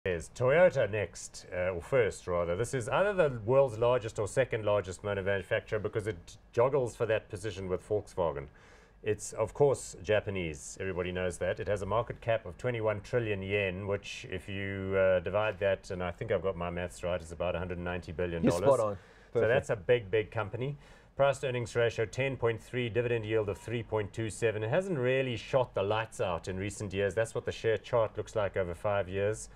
There's Toyota next, or first rather. This is either the world's largest or second largest motor manufacturer because it joggles for that position with Volkswagen. It's, of course, Japanese. Everybody knows that. It has a market cap of 21 trillion yen, which, if you divide that, and I think I've got my maths right, is about $190 billion. You're spot on. So that's a big, big company. Price to earnings ratio 10.3, dividend yield of 3.27. It hasn't really shot the lights out in recent years. That's what the share chart looks like over 5 years.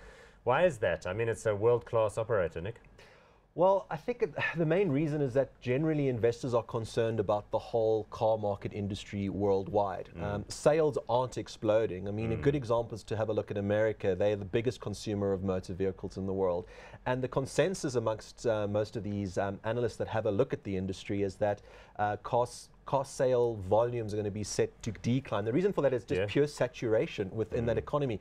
Why is that? I mean, it's a world-class operator, Nick. Well, I think the main reason is that generally investors are concerned about the whole car market industry worldwide. Sales aren't exploding. I mean, a good example is to have a look at America. They're the biggest consumer of motor vehicles in the world. And the consensus amongst most of these analysts that have a look at the industry is that car sale volumes are going to be set to decline. The reason for that is just pure saturation within that economy.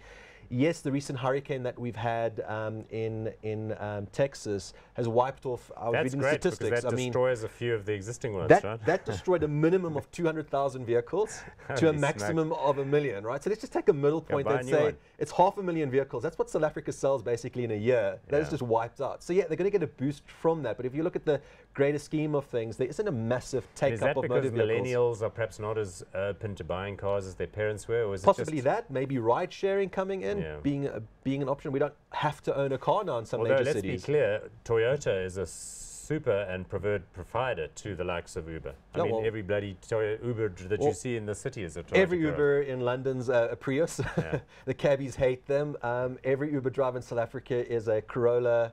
Yes, the recent hurricane that we've had in Texas has wiped off our statistics. Because that destroys a few of the existing ones, right? That destroyed a minimum of 200,000 vehicles to a maximum of 1 million, right? So let's just take a middle point and say it's 500,000 vehicles. That's what South Africa sells basically in a year. That is just wiped out. So yeah, they're going to get a boost from that. But if you look at the greater scheme of things, there isn't a massive take-up of motor vehicles. Is that because millennials are perhaps not as open to buying cars as their parents were? Or is possibly that, maybe ride-sharing coming in, being an option. We don't have to own a car now in some major cities. Let's be clear, Toyota is a super and preferred provider to the likes of Uber. I mean, every bloody Uber that you see in the city is a Toyota. Every Uber in London's a Prius. The cabbies hate them. Every Uber driver in South Africa is a Corolla.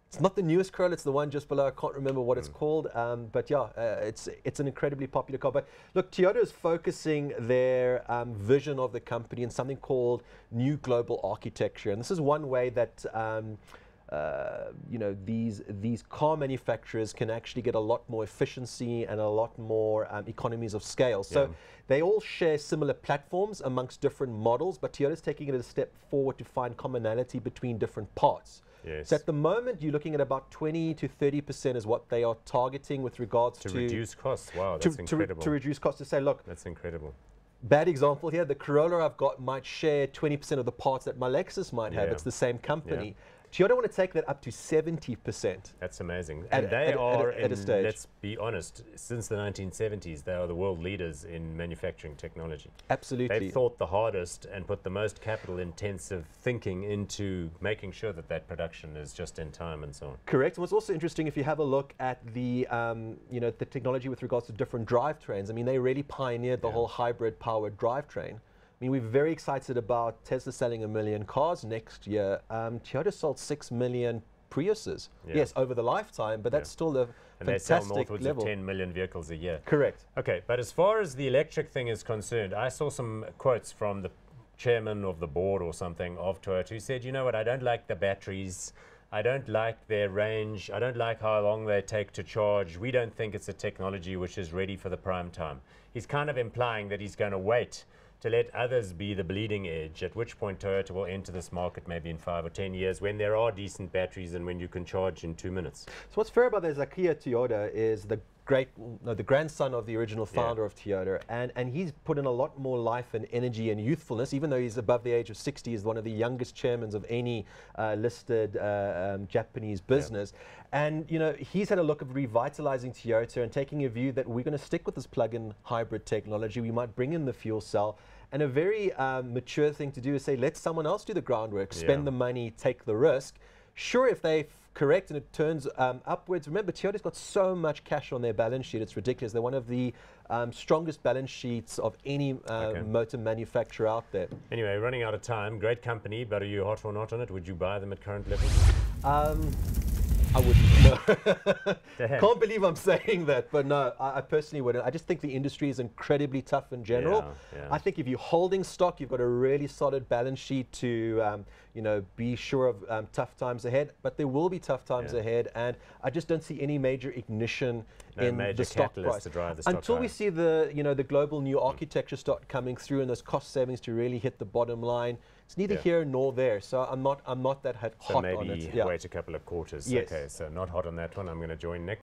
It's not the newest Corolla, it's the one just below. I can't remember what it's called. But yeah, it's an incredibly popular car. But look, Toyota is focusing their vision of the company in something called New Global Architecture. And this is one way that these car manufacturers can actually get a lot more efficiency and a lot more economies of scale. So they all share similar platforms amongst different models, but Toyota's taking it a step forward to find commonality between different parts. So at the moment, you're looking at about 20 to 30% is what they are targeting with regards to reduce costs. Wow, that's incredible. To reduce costs, to say, look, that's incredible. Bad example here, the Corolla I've got might share 20% of the parts that my Lexus might have. It's the same company. Toyota want to take that up to 70%. That's amazing. And they are, let's be honest, since the 1970s, they are the world leaders in manufacturing technology. Absolutely. They've thought the hardest and put the most capital-intensive thinking into making sure that that production is just in time and so on. Correct. And what's also interesting, if you have a look at the, the technology with regards to different drivetrains, I mean, they really pioneered the whole hybrid-powered drivetrain. I mean, we're very excited about Tesla selling 1 million cars next year. Toyota sold 6 million Priuses. Yes, over the lifetime, but that's still a fantastic level. And they sell northwards of 10 million vehicles a year. Correct. Okay, but as far as the electric thing is concerned, I saw some quotes from the chairman of the board or something of Toyota who said, you know what, I don't like the batteries. I don't like their range. I don't like how long they take to charge. We don't think it's a technology which is ready for the prime time. He's kind of implying that he's going to wait to let others be the bleeding edge, at which point Toyota will enter this market maybe in 5 or 10 years when there are decent batteries and when you can charge in 2 minutes. So what's fair about this, Akio Toyoda is the grandson of the original founder of Toyota, and he's put in a lot more life and energy and youthfulness, even though he's above the age of 60. He's one of the youngest chairmen of any listed Japanese business. And he's had a look of revitalizing Toyota and taking a view that we're going to stick with this plug-in hybrid technology. We might bring in the fuel cell. And a very mature thing to do is say, let someone else do the groundwork, spend the money, take the risk. Sure, if they correct and it turns upwards. Remember, Toyota's got so much cash on their balance sheet, it's ridiculous. They're one of the strongest balance sheets of any motor manufacturer out there. Anyway, running out of time. Great company, but are you hot or not on it? Would you buy them at current levels? I wouldn't. No. Can't believe I'm saying that, but no, I personally wouldn't. I just think the industry is incredibly tough in general. I think if you're holding stock, you've got a really solid balance sheet to be sure of tough times ahead. But there will be tough times ahead, and I just don't see any major ignition in the stock price to drive the stock until we see the the global new architecture start coming through and those cost savings to really hit the bottom line. It's neither here nor there, so I'm not that hot on it. So maybe wait a couple of quarters. Okay, so not hot on that one. I'm going to join Nick.